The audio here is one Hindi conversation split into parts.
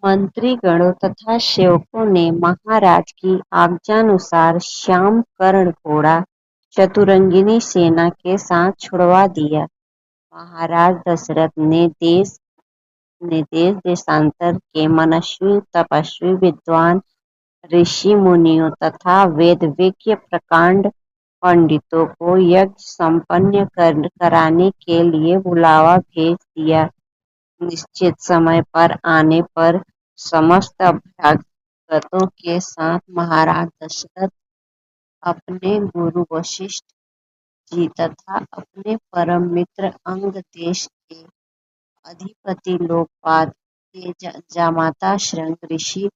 मंत्रीगणों तथा सेवकों ने महाराज की आज्ञानुसार श्याम कर्ण घोड़ा चतुरंगिनी सेना के साथ छुड़वा दिया। महाराज दशरथ ने देश देशांतर के मनस्वी तपस्वी विद्वान ऋषि मुनियों तथा वेद विज्ञ प्रकांड पंडितों को यज्ञ संपन्न कराने के लिए बुलावा भेज दिया। निश्चित समय पर आने पर समस्त अभ्यागतों के साथ महाराज दशरथ अपने गुरु वशिष्ठ जी तथा अपने परम मित्र अंग देश के अधिपति लोकपाल के जामाता शृंग ऋषि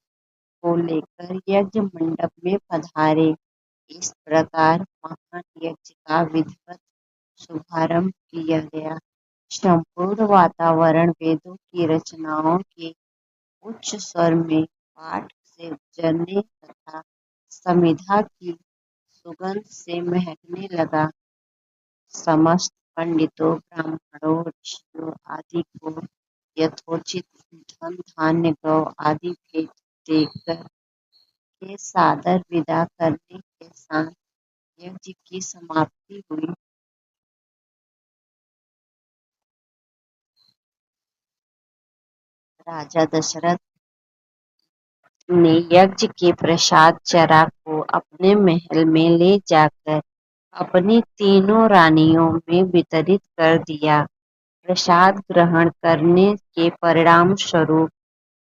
को लेकर यज्ञ मंडप में पधारे। इस प्रकार महान यज्ञ का विधिवत शुभारंभ किया गया। संपूर्ण वातावरण वेदों की रचनाओं के उच्च स्वर में पाठ से गुजरने तथा समिधा की सुगंध से महकने लगा। समस्त पंडितों, ब्राह्मणों, ऋषियों आदि को यथोचित धन धान्य गौ आदि भेंट देकर के सादर विदा करने के साथ यज्ञ की समाप्ति हुई। राजा दशरथ ने यज्ञ के प्रसाद चरा को अपने महल में ले जाकर अपनी तीनों रानियों में वितरित कर दिया। प्रसाद ग्रहण करने के परिणाम स्वरूप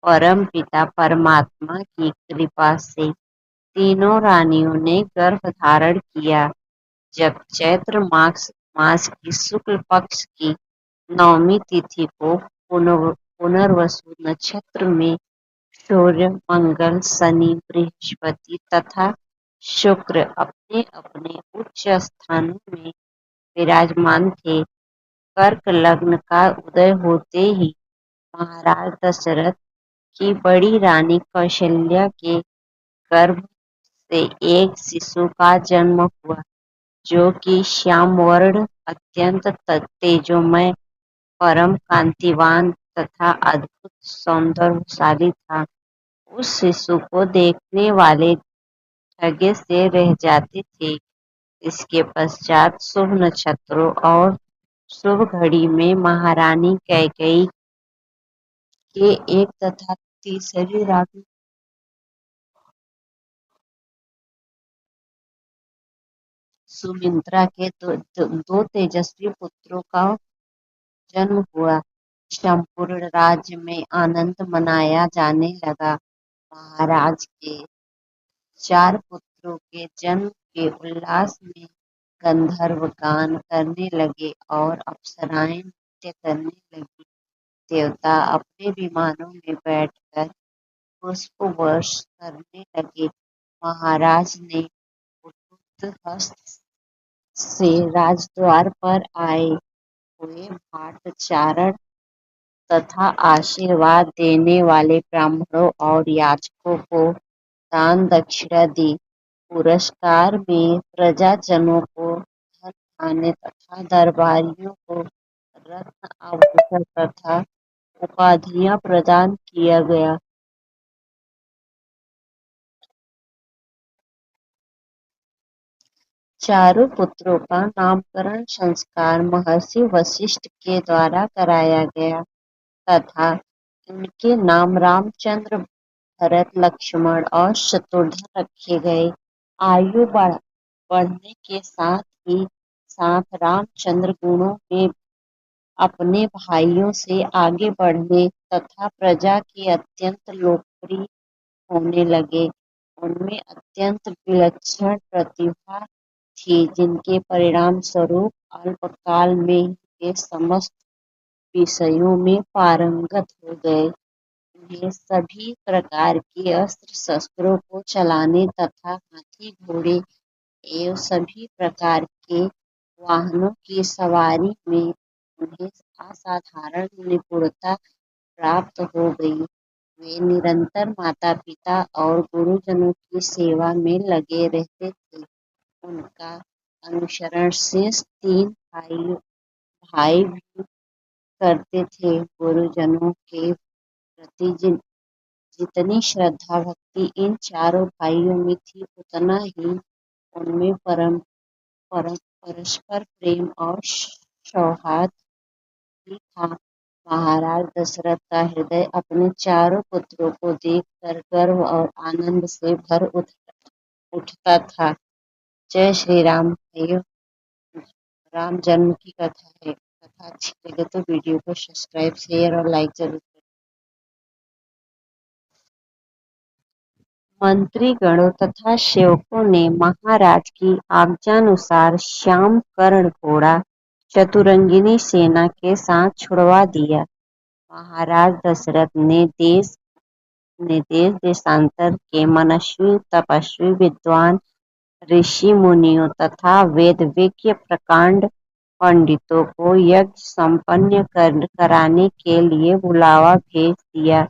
परम पिता परमात्मा की कृपा से तीनों रानियों ने गर्भ धारण किया। जब चैत्र मास की शुक्ल पक्ष की नवमी तिथि को पुनर्वसु नक्षत्र में सूर्य, मंगल, शनि, बृहस्पति तथा शुक्र अपने अपने उच्च स्थानों में विराजमान थे। कर्क लग्न का उदय होते ही महाराज दशरथ की बड़ी रानी कौशल्या के गर्भ से एक शिशु का जन्म हुआ, जो कि श्याम वर्ण, अत्यंत तेजोमय, परम कांतिवान तथा अद्भुत सौंदर्यशाली था। उस शिशु को देखने वाले ठगे से रह जाते थे। इसके पश्चात शुभ नक्षत्रों और शुभ घड़ी में महारानी कैकेयी के एक तथा तीसरी रानी सुमित्रा के दो तेजस्वी पुत्रों का जन्म हुआ। संपूर्ण राज्य में आनंद मनाया जाने लगा। महाराज के 4 पुत्रों के जन्म के उल्लास में गंधर्व गान करने लगे और अप्सराएं नृत्य करने लगी। देवता अपने विमानों में बैठकर पुष्प वर्ष करने लगे। महाराज ने उद्युक्त हस्त से राजद्वार पर आए हुए भाटचारण तथा आशीर्वाद देने वाले ब्राह्मणों और याचकों को दान दक्षिणा दी। पुरस्कार में प्रजाजनों को धन धान्य तथा दरबारियों को रत्न आभूषण तथा उपाधियां प्रदान किया गया। चारों पुत्रों का नामकरण संस्कार महर्षि वशिष्ठ के द्वारा कराया गया तथा इनके नाम रामचंद्र, भरत, लक्ष्मण और शत्रुघ्न रखे गए। आयु बढ़ने के साथ ही साथ रामचंद्र गुणों में अपने भाइयों से आगे बढ़ने तथा प्रजा के अत्यंत लोकप्रिय होने लगे। उनमें अत्यंत विलक्षण प्रतिभा थी, जिनके परिणाम स्वरूप अल्पकाल में ही वे समस्त विषयों में पारंगत हो गए। उन्हें सभी प्रकार के अस्त्र शस्त्रों को चलाने तथा हाथी, घोड़े एवं सभी प्रकार के वाहनों की सवारी में उन्हें असाधारण निपुणता प्राप्त हो गई। वे निरंतर माता-पिता और गुरुजनों की सेवा में लगे रहते थे। उनका अनुसरण शेष 3 भाई भी करते थे। गुरुजनों के प्रति जितनी श्रद्धा भक्ति इन चारों भाइयों में थी, उतना ही उनमें परस्पर प्रेम और सौहार्द भी था। महाराज दशरथ का हृदय अपने चारों पुत्रों को देखकर गर्व और आनंद से भर उठता था। जय श्री राम भाइयों। राम जन्म की कथा है। कथा अच्छी लगे तो वीडियो को सब्सक्राइब, शेयर और लाइक जरूर करें। मंत्रीगणों तथा सेवकों ने महाराज की आज्ञानुसार श्याम कर्ण घोड़ा चतुरंगिनी सेना के साथ छुड़वा दिया। महाराज दशरथ ने देश देशांतर के मनस्वी, तपस्वी, विद्वान ऋषि मुनियों तथा वेदविज्ञ प्रकांड पंडितों को यज्ञ संपन्न कराने के लिए बुलावा भेज दिया।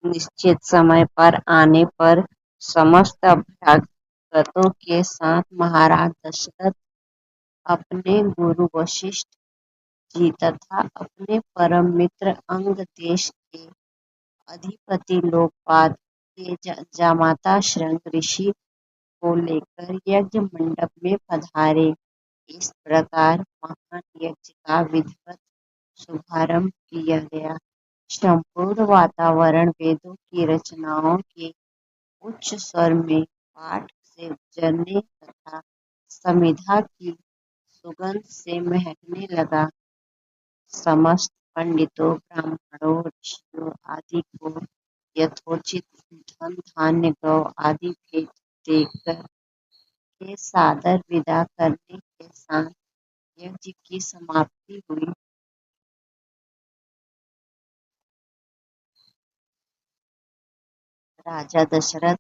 निश्चित समय पर आने पर समस्त अभ्यागतों के साथ महाराज दशरथ अपने गुरु वशिष्ठ जी तथा अपने परम मित्र अंग देश के अधिपति लोकपाल के जामाता शृंग ऋषि को लेकर यज्ञ मंडप में पधारे। इस प्रकार महान यज्ञ का विधिवत शुभारंभ किया गया। संपूर्ण वातावरण वेदों की रचनाओं के उच्च स्वर में पाठ से गुजरने तथा समिधा की सुगंध से महकने लगा। समस्त पंडितों, ब्राह्मणों, ऋषियों आदि को यथोचित धन धान्य गौ आदि भेंट देकर के सादर विदा करने के साथ यज्ञ की समाप्ति हुई। राजा दशरथ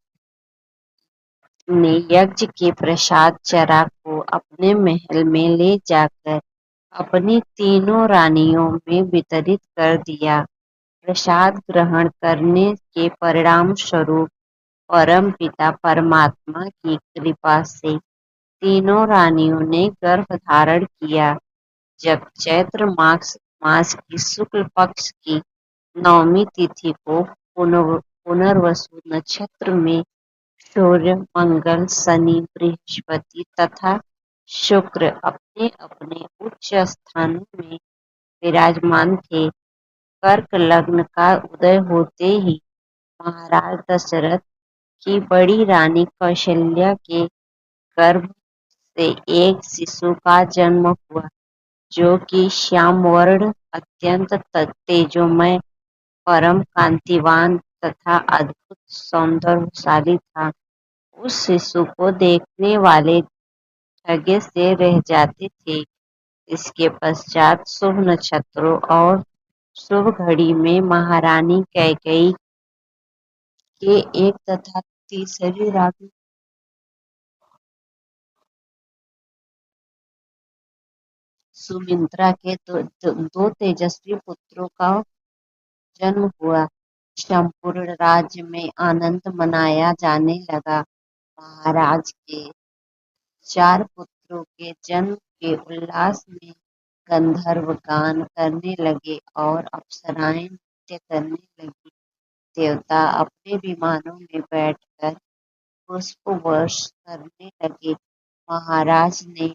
ने यज्ञ के प्रसाद चरा को अपने महल में ले जाकर अपनी तीनों रानियों में वितरित कर दिया। प्रसाद ग्रहण करने के परिणाम स्वरूप परम पिता परमात्मा की कृपा से तीनों रानियों ने गर्भ धारण किया। जब चैत्र मास की शुक्ल पक्ष की नवमी तिथि को पुनर्वसु नक्षत्र में सूर्य, मंगल, शनि, बृहस्पति तथा शुक्र अपने अपने उच्च स्थानों में विराजमान थे। कर्क लग्न का उदय होते ही महाराज दशरथ की बड़ी रानी कौशल्या के गर्भ से एक शिशु का जन्म हुआ, जो कि श्याम वर्ण, अत्यंत तेजोमय, परम कांतिवान तथा अद्भुत सौंदर्यशाली था। उस शिशु को देखने वाले ठगे से रह जाते थे। इसके पश्चात शुभ नक्षत्रों और शुभ घड़ी में महारानी कैकेयी के एक तथा तीसरी रानी सुमित्रा के दो तेजस्वी पुत्रों का जन्म हुआ। संपूर्ण राज्य में आनंद मनाया जाने लगा। महाराज के 4 पुत्रों के जन्म के उल्लास में गंधर्व गान करने लगे और अप्सराएं नृत्य करने लगी। देवता अपने विमानों में बैठकर पुष्प वर्ष करने लगे। महाराज ने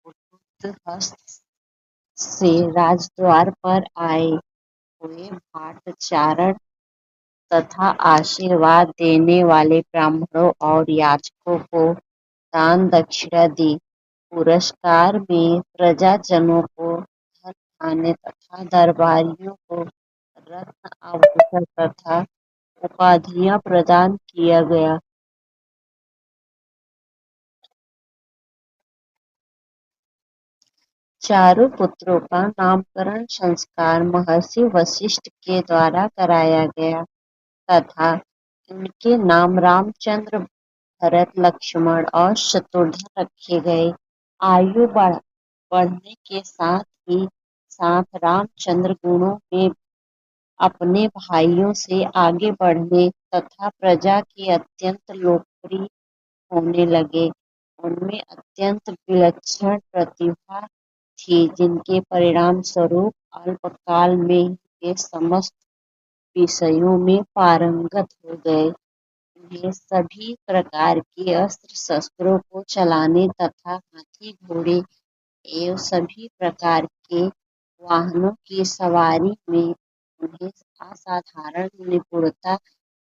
उद्युक्त हस्त से राजद्वार पर आए हुए भाटचारण तथा आशीर्वाद देने वाले ब्राह्मणों और याचकों को दान दक्षिणा दी। पुरस्कार में प्रजाजनों को धन धान्य तथा दरबारियों को रत्न आभूषण तथा उपाधियां प्रदान किया गया। चारों पुत्रों का नामकरण संस्कार महर्षि वशिष्ठ के द्वारा कराया गया तथा इनके नाम रामचंद्र, भरत, लक्ष्मण और शत्रुघ्न रखे गए। आयु बढ़ने के साथ ही साथ रामचंद्र गुणों में अपने भाइयों से आगे बढ़ने तथा प्रजा के अत्यंत लोकप्रिय होने लगे। उनमें अत्यंत विलक्षण प्रतिभा थी, जिनके परिणाम स्वरूप अल्पकाल में वे समस्त विषयों में पारंगत हो गए। उन्हें सभी प्रकार के अस्त्र शस्त्रों को चलाने तथा हाथी घोड़े एवं सभी प्रकार के वाहनों की सवारी में उन्हें असाधारण निपुणता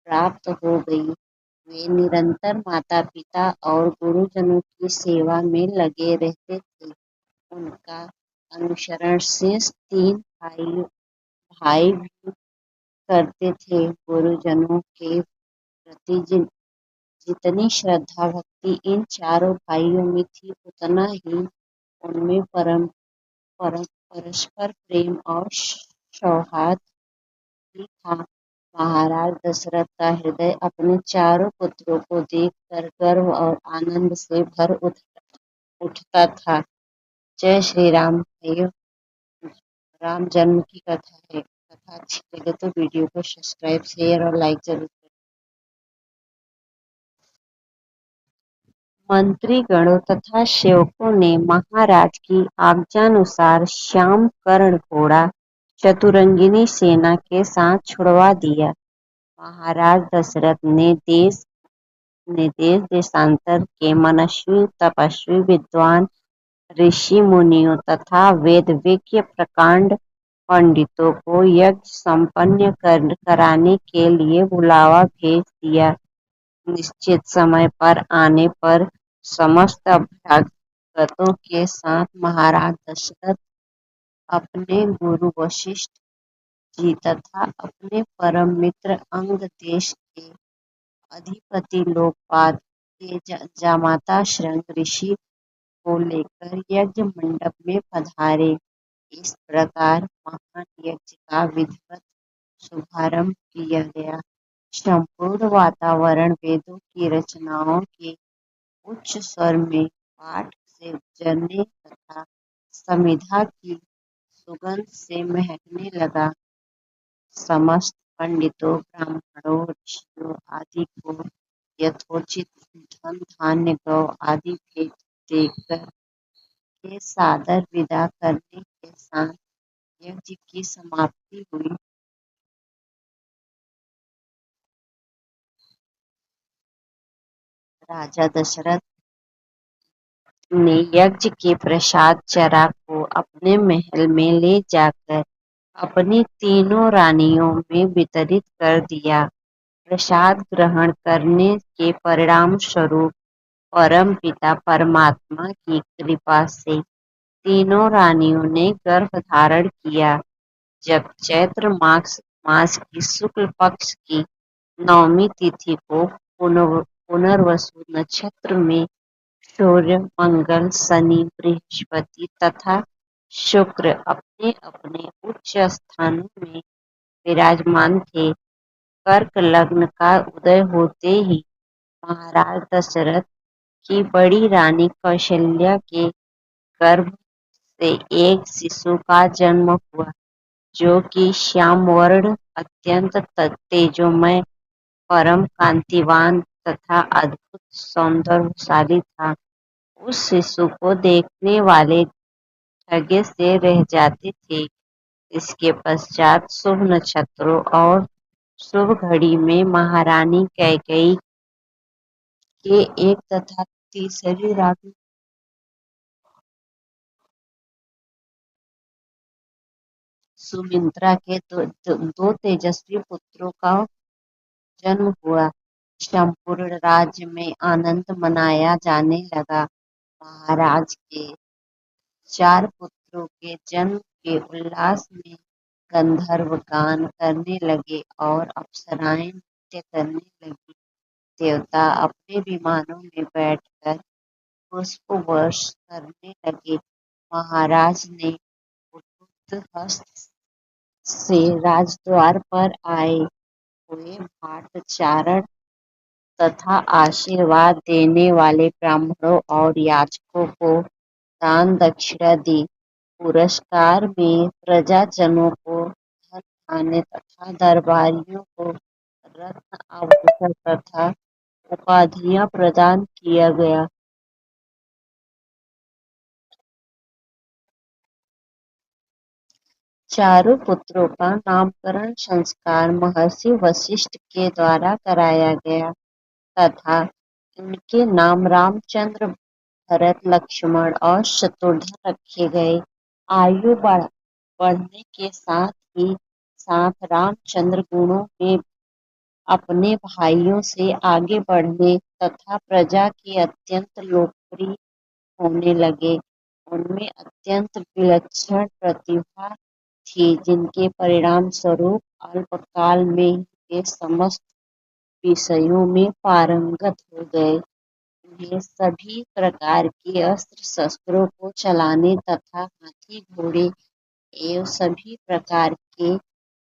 प्राप्त हो गई। वे निरंतर माता-पिता और गुरुजनों की सेवा में लगे रहते थे। उनका अनुसरण शेष तीन भाई भी करते थे। गुरुजनों के प्रति जितनी श्रद्धा भक्ति इन चारों भाइयों में थी, उतना ही उनमें परस्पर प्रेम और सौहार्द भी था। महाराज दशरथ का हृदय अपने चारों पुत्रों को देखकर गर्व और आनंद से भर उठता था। जय श्री राम। भाइयों, राम जन्म की कथा है। कथा अच्छी लगे तो वीडियो को सब्सक्राइब, शेयर और लाइक जरूर करें। मंत्रीगणों तथा सेवकों ने महाराज की आज्ञानुसार श्याम कर्ण घोड़ा चतुरंगिनी सेना के साथ छुड़वा दिया। महाराज दशरथ ने देश देशांतर के मनस्वी, तपस्वी, विद्वान ऋषि मुनियों तथा वेदविज्ञ प्रकांड पंडितों को यज्ञ संपन्न कराने के लिए बुलावा भेज दिया। निश्चित समय पर आने पर समस्त अभ्यागतों के साथ महाराज दशरथ अपने गुरु वशिष्ठ जी तथा अपने परम मित्र अंग देश के अधिपति लोकपाल के जामाता शृंग ऋषि को लेकर यज्ञ मंडप में पधारे। इस प्रकार महान यज्ञ का विधिवत शुभारंभ किया गया। संपूर्ण वातावरण वेदों की रचनाओं के उच्च स्वर में पाठ से गुजरने तथा समिधा की सुगंध से महकने लगा। समस्त पंडितों, ब्राह्मणों, ऋषियों आदि को यथोचित धन धान्य गौ आदि भेंट देकर के सादर विदा करने के साथ यज्ञ की समाप्ति हुई। राजा दशरथ ने यज्ञ के प्रसाद चरा को अपने महल में ले जाकर अपनी तीनों रानियों में वितरित कर दिया। प्रसाद ग्रहण करने के परिणाम स्वरूप परम पिता परमात्मा की कृपा से तीनों रानियों ने गर्भ धारण किया। जब चैत्र मास की शुक्ल पक्ष की नवमी तिथि को पुनर्वसु नक्षत्र में सूर्य, मंगल, शनि, बृहस्पति तथा शुक्र अपने अपने उच्च स्थानों में विराजमान थे। कर्क लग्न का उदय होते ही महाराज दशरथ की बड़ी रानी कौशल्या के गर्भ से एक शिशु का जन्म हुआ, जो कि श्याम वर्ण, अत्यंत तेजोमय, परम कांतिवान तथा अद्भुत सौंदर्यशाली था। उस शिशु को देखने वाले धैर्य से रह जाते थे। इसके पश्चात शुभ नक्षत्रों और शुभ घड़ी में महारानी कैकेयी के एक तथा तीसरी रानी सुमित्रा के दो तेजस्वी पुत्रों का जन्म हुआ। संपूर्ण राज्य में आनंद मनाया जाने लगा। महाराज के 4 पुत्रों के जन्म के उल्लास में गंधर्व गान करने लगे और अप्सराएं नृत्य करने लगी। देवता अपने विमानों में बैठकर पुष्प वर्ष करने लगे। महाराज ने उद्युक्त हस्त से राजद्वार पर आए हुए भाटचारण तथा आशीर्वाद देने वाले ब्राह्मणों और याचकों को दान दक्षिणा दी। पुरस्कार में प्रजाजनों को धन धान्य तथा दरबारियों को रत्न आभूषण तथा उपाधियां प्रदान किया गया। चारों पुत्रों का नामकरण संस्कार महर्षि वशिष्ठ के द्वारा कराया गया तथा उनके नाम रामचंद्र, भरत, लक्ष्मण और शत्रुघ्न रखे गए। आयु बढ़ने के साथ ही साथ रामचंद्र गुणों में अपने भाइयों से आगे बढ़ने तथा प्रजा के अत्यंत लोकप्रिय होने लगे। उनमें अत्यंत विलक्षण प्रतिभा थी, जिनके परिणाम स्वरूप अल्पकाल में ही वे समस्त विषयों में पारंगत हो गए। उन्हें सभी प्रकार के अस्त्र शस्त्रों को चलाने तथा हाथी घोड़े एवं सभी प्रकार के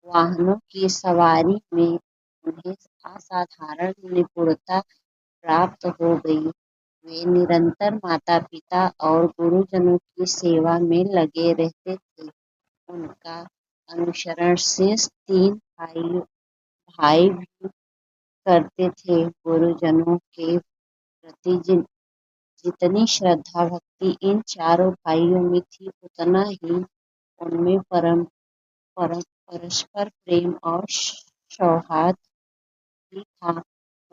वाहनों की सवारी में उन्हें असाधारण निपुणता प्राप्त हो गई। वे निरंतर माता-पिता और गुरुजनों की सेवा में लगे रहते थे। उनका अनुसरण शेष तीन भाई भी करते थे। गुरुजनों के प्रति जितनी श्रद्धा भक्ति इन चारों भाइयों में थी, उतना ही उनमें परस्पर प्रेम और सौहार्द भी था।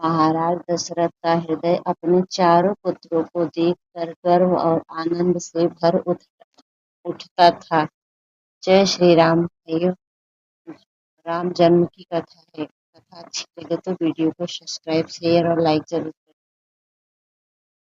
महाराज दशरथ का हृदय अपने चारों पुत्रों को देखकर गर्व और आनंद से भर उठता था। जय श्री राम। भाइयों, राम जन्म की कथा है। कथा अच्छी लगे तो वीडियो को सब्सक्राइब, शेयर और लाइक जरूर